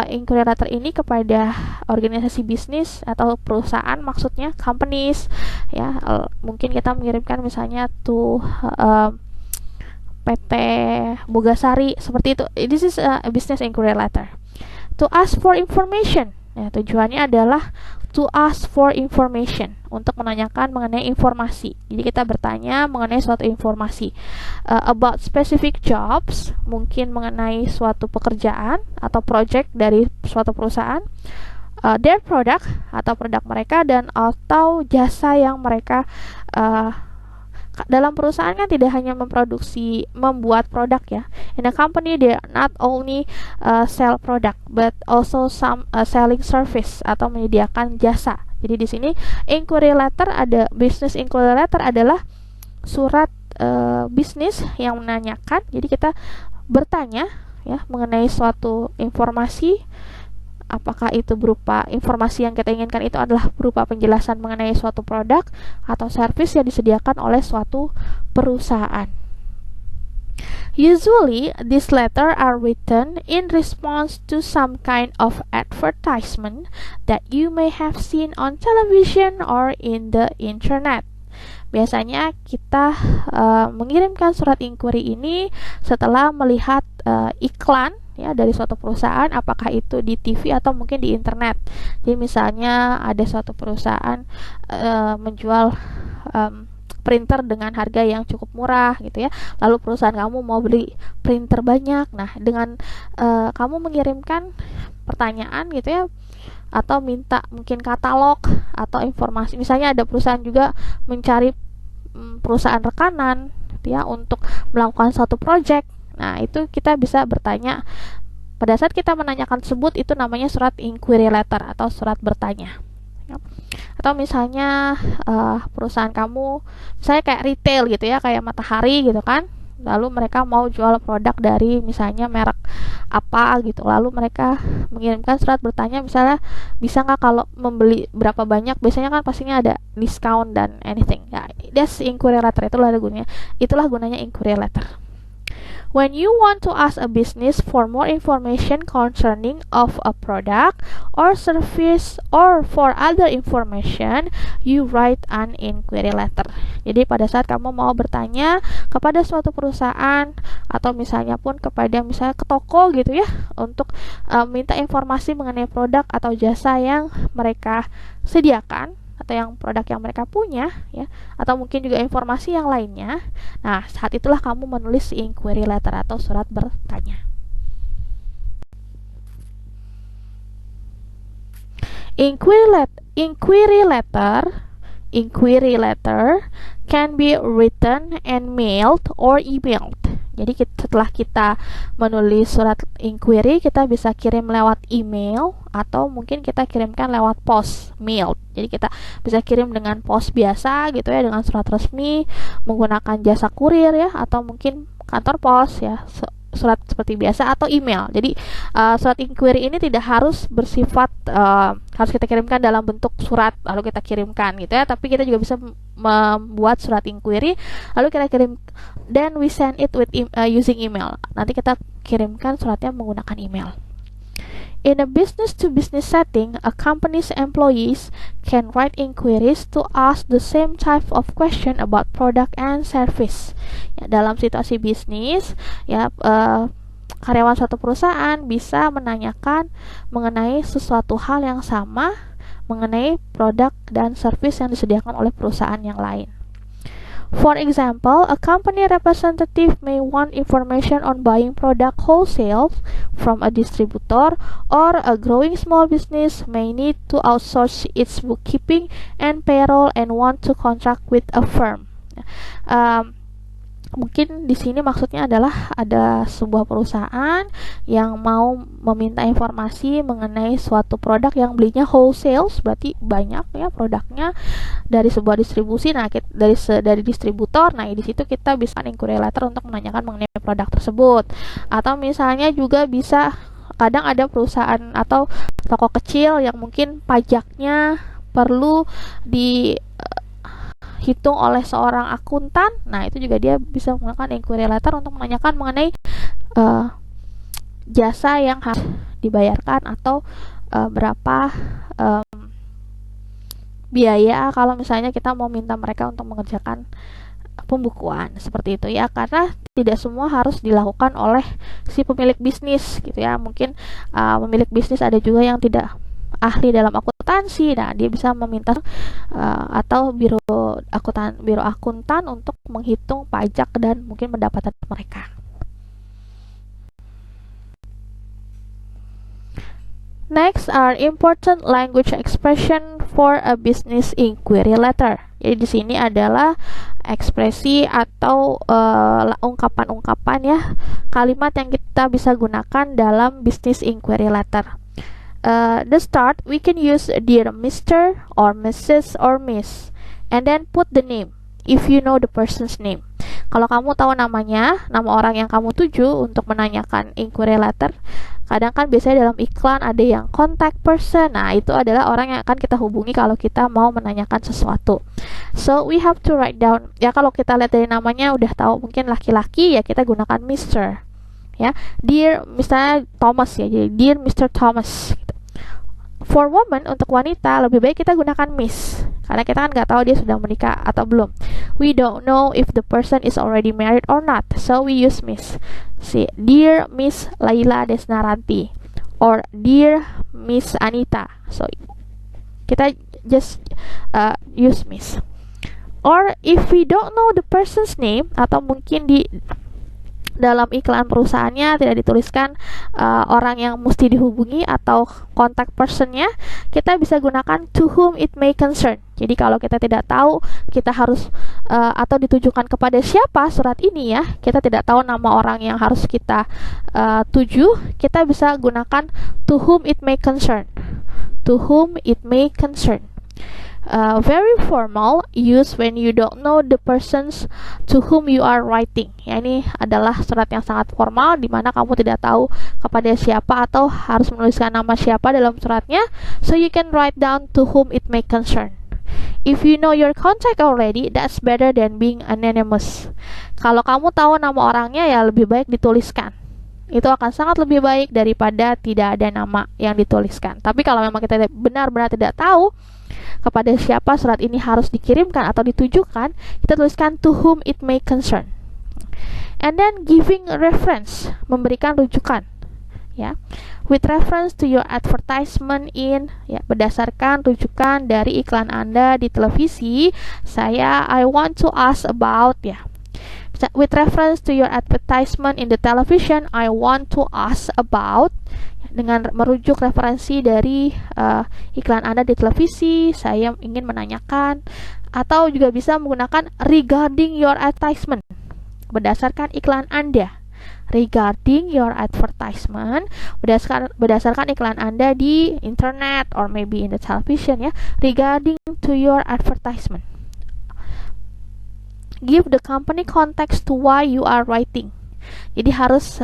inquiry letter ini kepada organisasi bisnis atau perusahaan, maksudnya companies, ya. Mungkin kita mengirimkan misalnya to PT Bogasari, seperti itu. This is a business inquiry letter. To ask for information, ya, tujuannya adalah to ask for information, untuk menanyakan mengenai informasi. Jadi kita bertanya mengenai suatu informasi about specific jobs, mungkin mengenai suatu pekerjaan atau project dari suatu perusahaan, their product, atau produk mereka, dan atau jasa yang mereka dalam perusahaan kan tidak hanya membuat produk, ya. In a company they not only sell product but also some selling service, atau menyediakan jasa. Jadi di sini inquiry letter, business inquiry letter adalah surat bisnis yang menanyakan. Jadi kita bertanya, ya, mengenai suatu informasi. Apakah itu berupa informasi yang kita inginkan itu adalah berupa penjelasan mengenai suatu produk atau service yang disediakan oleh suatu perusahaan. Usually, these letters are written in response to some kind of advertisement that you may have seen on television or in the internet. Biasanya kita mengirimkan surat inquiry ini setelah melihat iklan, ya, dari suatu perusahaan, apakah itu di TV atau mungkin di internet. Jadi misalnya ada suatu perusahaan menjual printer dengan harga yang cukup murah, gitu ya. Lalu perusahaan kamu mau beli printer banyak. Nah, dengan kamu mengirimkan pertanyaan, gitu ya, atau minta mungkin katalog atau informasi. Misalnya ada perusahaan juga mencari perusahaan rekanan, gitu ya, untuk melakukan suatu project. Nah, itu kita bisa bertanya. Pada saat kita menanyakan tersebut, itu namanya surat inquiry letter atau surat bertanya, ya. Atau misalnya perusahaan kamu misalnya kayak retail, gitu ya, kayak Matahari, gitu kan. Lalu mereka mau jual produk dari misalnya merek apa, gitu. Lalu mereka mengirimkan surat bertanya, misalnya bisa nggak kalau membeli berapa banyak, biasanya kan pastinya ada discount dan anything, ya. That's inquiry letter. Itulah gunanya inquiry letter. When you want to ask a business for more information concerning of a product or service or for other information, you write an inquiry letter. Jadi pada saat kamu mau bertanya kepada suatu perusahaan atau misalnya pun kepada misalnya ke toko, gitu ya, untuk minta informasi mengenai produk atau jasa yang mereka sediakan, atau yang produk yang mereka punya, ya, atau mungkin juga informasi yang lainnya. Nah, saat itulah kamu menulis inquiry letter atau surat bertanya. Inquiry letter can be written and mailed or emailed. Jadi setelah kita menulis surat inquiry, kita bisa kirim lewat email atau mungkin kita kirimkan lewat pos, mail. Jadi kita bisa kirim dengan pos biasa, gitu ya, dengan surat resmi menggunakan jasa kurir, ya, atau mungkin kantor pos, ya, surat seperti biasa, atau email. Jadi surat inquiry ini tidak harus bersifat harus kita kirimkan dalam bentuk surat lalu kita kirimkan, gitu ya, tapi kita juga bisa membuat surat inquiry lalu kita kirim, then we send it with using email. Nanti kita kirimkan suratnya menggunakan email. In a business-to-business setting, a company's employees can write inquiries to ask the same type of question about product and service. Ya, dalam situasi bisnis, ya, karyawan suatu perusahaan bisa menanyakan mengenai sesuatu hal yang sama mengenai produk dan service yang disediakan oleh perusahaan yang lain. For example, a company representative may want information on buying product wholesale from a distributor, or a growing small business may need to outsource its bookkeeping and payroll and want to contract with a firm. Mungkin di sini maksudnya adalah ada sebuah perusahaan yang mau meminta informasi mengenai suatu produk yang belinya wholesale, berarti banyak ya produknya dari sebuah distribusi. Nah, dari distributor. Nah, di situ kita bisa inquiry letter untuk menanyakan mengenai produk tersebut. Atau misalnya juga bisa kadang ada perusahaan atau toko kecil yang mungkin pajaknya perlu dihitung oleh seorang akuntan. Nah, itu juga dia bisa menggunakan inquiry letter untuk menanyakan mengenai jasa yang harus dibayarkan atau berapa biaya kalau misalnya kita mau minta mereka untuk mengerjakan pembukuan seperti itu ya, karena tidak semua harus dilakukan oleh si pemilik bisnis gitu ya. Mungkin pemilik bisnis ada juga yang tidak ahli dalam akuntansi. Nah, dia bisa meminta atau biro akuntan untuk menghitung pajak dan mungkin pendapatan mereka. Next are important language expression for a business inquiry letter. Jadi di sini adalah ekspresi atau ungkapan-ungkapan ya, kalimat yang kita bisa gunakan dalam business inquiry letter. The start, we can use dear Mr. or Mrs. or Miss, and then put the name if you know the person's name. Kalau kamu tahu namanya, nama orang yang kamu tuju untuk menanyakan inquiry letter, kadang kan biasanya dalam iklan ada yang contact person. Nah, itu adalah orang yang akan kita hubungi kalau kita mau menanyakan sesuatu. So we have to write down. Ya, kalau kita lihat dari namanya udah tahu mungkin laki-laki, ya kita gunakan Mr. Ya, dear misalnya Thomas ya, jadi dear Mr. Thomas. For woman, untuk wanita lebih baik kita gunakan Miss, karena kita kan nggak tahu dia sudah menikah atau belum. We don't know if the person is already married or not, so we use Miss. See, dear Miss Laila Desnaranti or dear Miss Anita. So kita just use Miss. Or if we don't know the person's name, atau mungkin di dalam iklan perusahaannya tidak dituliskan orang yang mesti dihubungi atau contact personnya, kita bisa gunakan to whom it may concern. Jadi kalau kita tidak tahu kita harus atau ditujukan kepada siapa surat ini ya, kita tidak tahu nama orang yang harus kita tuju, kita bisa gunakan to whom it may concern. To whom it may concern. Very formal, use when you don't know the persons to whom you are writing. Ya, ini adalah surat yang sangat formal di mana kamu tidak tahu kepada siapa atau harus menuliskan nama siapa dalam suratnya. So you can write down to whom it may concern. If you know your contact already, that's better than being anonymous. Kalau kamu tahu nama orangnya, ya lebih baik dituliskan. Itu akan sangat lebih baik daripada tidak ada nama yang dituliskan. Tapi kalau memang kita benar-benar tidak tahu kepada siapa surat ini harus dikirimkan atau ditujukan, kita tuliskan to whom it may concern. And then giving a reference, memberikan rujukan. Ya, with reference to your advertisement in, ya, berdasarkan rujukan dari iklan Anda di televisi, I want to ask about, ya. With reference to your advertisement in the television, I want to ask about, dengan merujuk referensi dari iklan Anda di televisi, saya ingin menanyakan. Atau juga bisa menggunakan regarding your advertisement, berdasarkan iklan Anda. Regarding your advertisement, berdasarkan iklan Anda di internet or maybe in the television ya, regarding to your advertisement. Give the company context to why you are writing. Jadi harus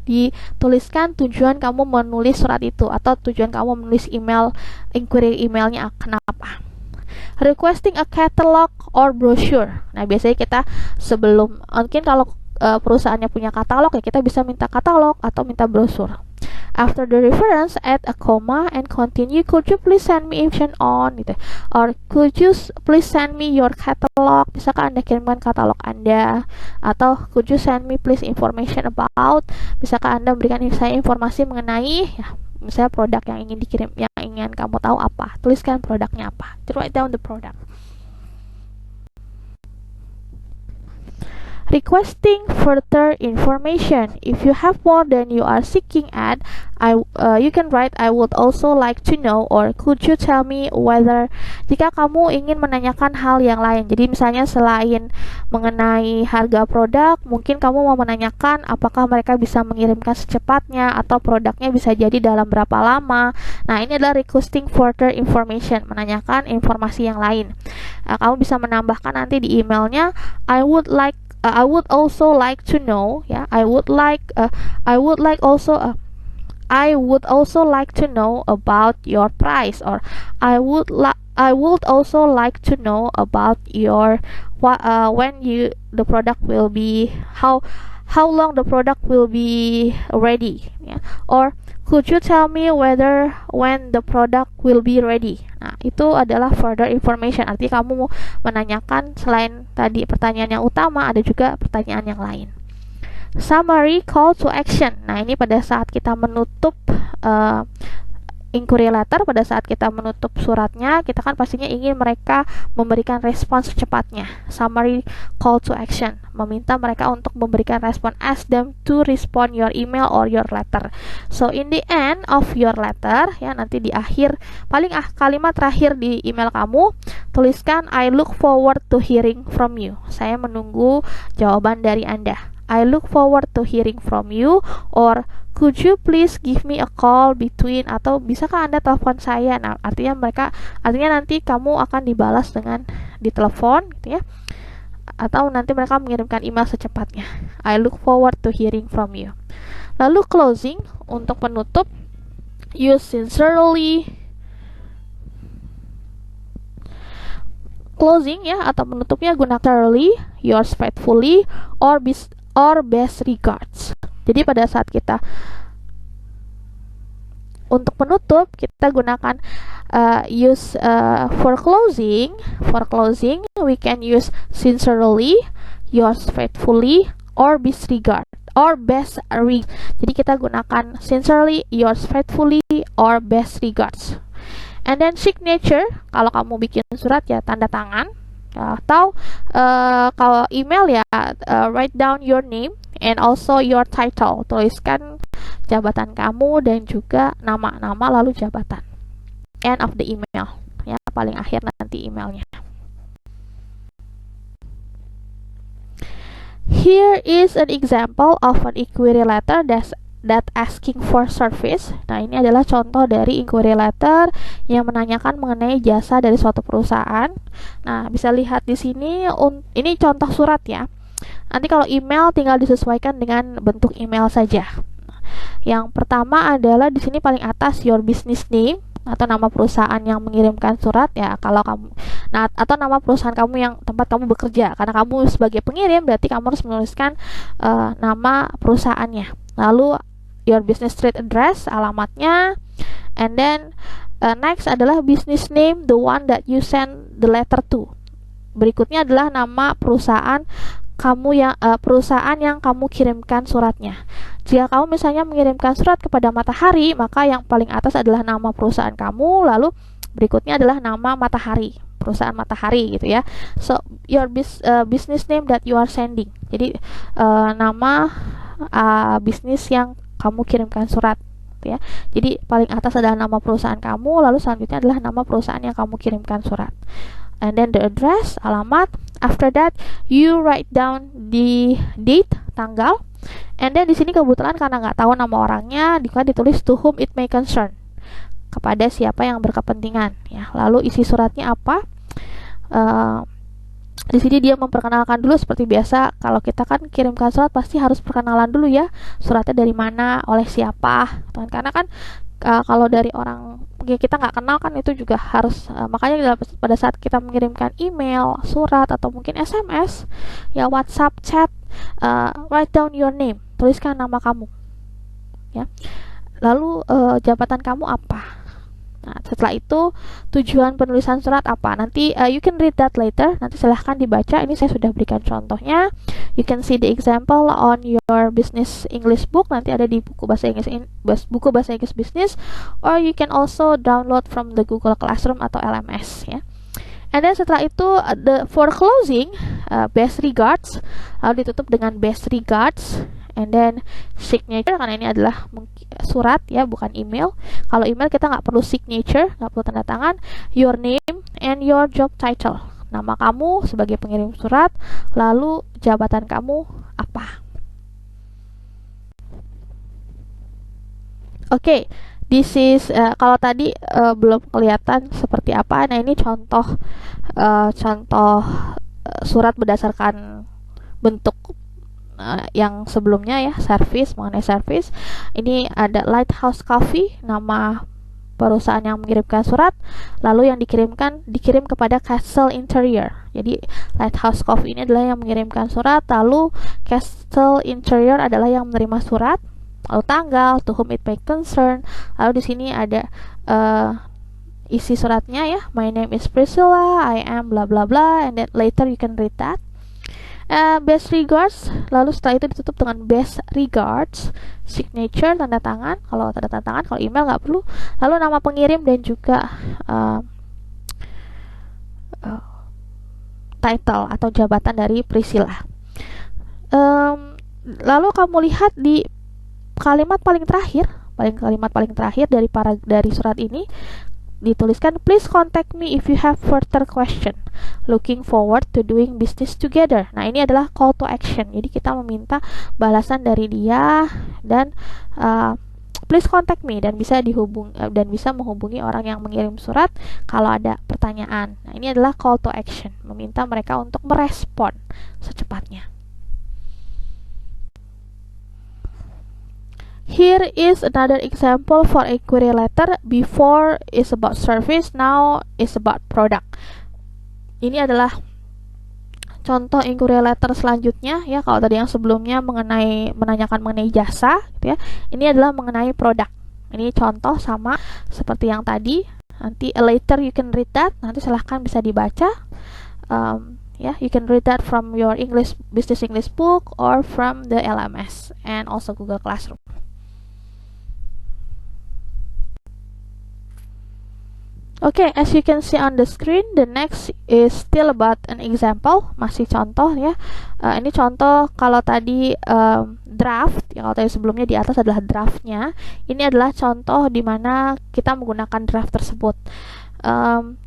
dituliskan tujuan kamu menulis surat itu atau tujuan kamu menulis inquiry emailnya kenapa. Requesting a catalog or brochure. Nah, biasanya kita sebelum, mungkin kalau perusahaannya punya katalog ya, kita bisa minta katalog atau minta brosur. After the reference, add a comma and continue. Could you please send me information on, gitu. Or could you please send me your catalog? Bisakah Anda kirimkan katalog Anda? Atau could you send me please information about? Bisakah Anda berikan saya informasi mengenai, ya, misalnya produk yang ingin yang ingin kamu tahu apa. Tuliskan produknya apa. Write down the product. Requesting further information. If you have more than you are seeking at, you can write, I would also like to know, or could you tell me whether. Jika kamu ingin menanyakan hal yang lain, jadi misalnya selain mengenai harga produk, mungkin kamu mau menanyakan apakah mereka bisa mengirimkan secepatnya, atau produknya bisa jadi dalam berapa lama. Nah, ini adalah requesting further information, menanyakan informasi yang lain. Kamu bisa menambahkan nanti di emailnya, I would also like to know, ya. I would also like to know about your price, or I would also like to know about your the product will be, how long the product will be ready, ya. Or could you tell me when the product will be ready. Nah, itu adalah further information. Artinya kamu menanyakan selain tadi pertanyaan yang utama, ada juga pertanyaan yang lain. Summary call to action. Nah, ini pada saat kita menutup inquiry letter, pada saat kita menutup suratnya, kita kan pastinya ingin mereka memberikan respons secepatnya. Summary call to action, meminta mereka untuk memberikan respon, ask them to respond your email or your letter. So in the end of your letter, ya, nanti di akhir, kalimat terakhir di email kamu, tuliskan I look forward to hearing from you. Saya menunggu jawaban dari Anda. I look forward to hearing from you, or could you please give me a call between, atau bisakah Anda telepon saya. Nah, artinya nanti kamu akan dibalas dengan ditelepon, gitu ya, atau nanti mereka mengirimkan email secepatnya. I look forward to hearing from you. Lalu closing, untuk penutup, you sincerely. Closing, ya, atau penutupnya gunakan sincerely, yours faithfully, or best regards. Jadi pada saat kita untuk penutup, kita gunakan for closing we can use sincerely, yours faithfully, or best regard. Jadi kita gunakan sincerely, yours faithfully, or best regards. And then signature, kalau kamu bikin surat, ya, tanda tangan. Atau kalau email, ya, write down your name and also your title. Tuliskan jabatan kamu dan juga nama lalu jabatan. End of the email, ya, paling akhir nanti emailnya. Here is an example of an inquiry letter that asking for service. Nah, ini adalah contoh dari inquiry letter yang menanyakan mengenai jasa dari suatu perusahaan. Nah, bisa lihat di sini, ini contoh surat, ya. Nanti kalau email tinggal disesuaikan dengan bentuk email saja. Yang pertama adalah di sini paling atas, your business name, atau nama perusahaan yang mengirimkan surat, ya, kalau kamu, nah, atau nama perusahaan kamu yang tempat kamu bekerja. Karena kamu sebagai pengirim, berarti kamu harus menuliskan nama perusahaannya. Lalu your business street address, alamatnya, and then next adalah business name, the one that you send the letter to. Berikutnya adalah nama perusahaan perusahaan yang kamu kirimkan suratnya. Jika kamu misalnya mengirimkan surat kepada Matahari, maka yang paling atas adalah nama perusahaan kamu, lalu berikutnya adalah nama Matahari, perusahaan Matahari, gitu, ya. So your business name that you are sending. Jadi nama bisnis yang kamu kirimkan surat, gitu, ya. Jadi paling atas adalah nama perusahaan kamu, lalu selanjutnya adalah nama perusahaan yang kamu kirimkan surat. And then the address, alamat. After that, you write down the date, tanggal. And then di sini kebetulan karena nggak tahu nama orangnya, ditulis to whom it may concern, kepada siapa yang berkepentingan, ya. Lalu isi suratnya apa? Di sini dia memperkenalkan dulu seperti biasa. Kalau kita kan kirimkan surat pasti harus perkenalan dulu, ya. Suratnya dari mana, oleh siapa, karena kan kalau dari orang yang kita nggak kenal kan itu juga harus, makanya pada saat kita mengirimkan email, surat, atau mungkin SMS, ya, WhatsApp, chat, write down your name, tuliskan nama kamu, ya. Lalu jabatan kamu apa. Nah, setelah itu tujuan penulisan surat apa? Nanti you can read that later. Nanti silahkan dibaca. Ini saya sudah berikan contohnya. You can see the example on your business English book. Nanti ada di buku bahasa Inggris buku bahasa Inggris business, or you can also download from the Google Classroom atau LMS ya. And then setelah itu for closing, best regards, lalu ditutup dengan best regards, and then signature, karena ini adalah surat ya, bukan email. Kalau email kita nggak perlu signature, nggak perlu tanda tangan. Your name and your job title, nama kamu sebagai pengirim surat, lalu jabatan kamu apa. Oke. This is kalau tadi belum kelihatan seperti apa. Nah, ini contoh surat berdasarkan bentuk yang sebelumnya ya, service, mengenai service. Ini ada Lighthouse Coffee, nama perusahaan yang mengirimkan surat, lalu yang dikirim kepada Castle Interior. Jadi Lighthouse Coffee ini adalah yang mengirimkan surat, lalu Castle Interior adalah yang menerima surat. Lalu tanggal, to whom it may concern. Lalu di sini ada isi suratnya ya. My name is Priscilla, I am bla bla bla, and then later you can read that. Best regards. Lalu setelah itu ditutup dengan best regards, signature, tanda tangan. Kalau tanda tangan, kalau email nggak perlu. Lalu nama pengirim dan juga title atau jabatan dari Priscilla. Lalu kamu lihat di kalimat paling terakhir dari surat ini dituliskan, please contact me if you have further question. Looking forward to doing business together. Nah, ini adalah call to action. Jadi kita meminta balasan dari dia, dan please contact me, dan bisa menghubungi orang yang mengirim surat kalau ada pertanyaan. Nah, ini adalah call to action, meminta mereka untuk merespon secepatnya. Here is another example for a query letter. Before is about service, now is about product. Ini adalah contoh inquiry letter selanjutnya ya. Kalau tadi yang sebelumnya menanyakan mengenai jasa gitu ya, ini adalah mengenai produk. Ini contoh sama seperti yang tadi. Nanti later you can read that. Nanti silahkan bisa dibaca. You can read that from your business English book or from the LMS and also Google Classroom. Okay, as you can see on the screen, the next is still about an example, masih contoh ya. Ini contoh kalau tadi draft, ya kalau tadi sebelumnya di atas adalah draftnya. Ini adalah contoh di mana kita menggunakan draft tersebut.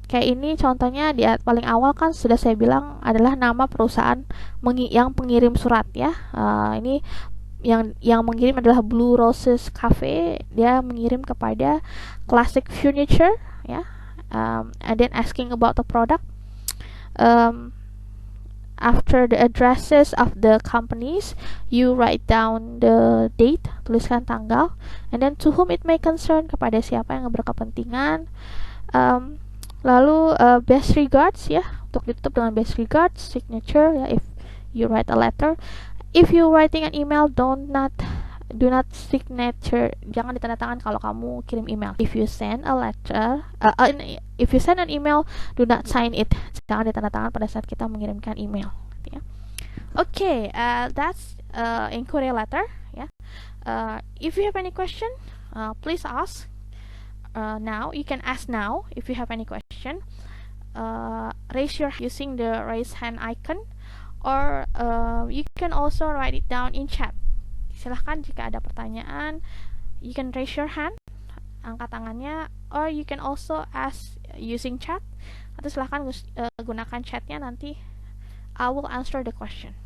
Kayak ini contohnya di paling awal kan sudah saya bilang adalah nama perusahaan yang pengirim surat ya. Ini yang mengirim adalah Blue Roses Cafe. Dia mengirim kepada Classic Furniture ya. And then asking about the product. After the addresses of the companies, you write down the date, tuliskan tanggal, and then to whom it may concern, kepada siapa yang berkepentingan. Lalu best regards ya, untuk ditutup dengan best regards, signature ya, if you write a letter. If you writing an email, do not signature, jangan ditandatangan kalau kamu kirim email. If you send a letter, if you send an email, do not sign it. Jangan ditandatangan pada saat kita mengirimkan email. Ya. Okay, that's inquiry letter. Ya. If you have any question, please ask now. You can ask now if you have any question. Raise your hand using the raise hand icon, or you can also write it down in chat. Silahkan jika ada pertanyaan, you can raise your hand, angkat tangannya, or you can also ask using chat. Atau silahkan gunakan chatnya, nanti I will answer the question.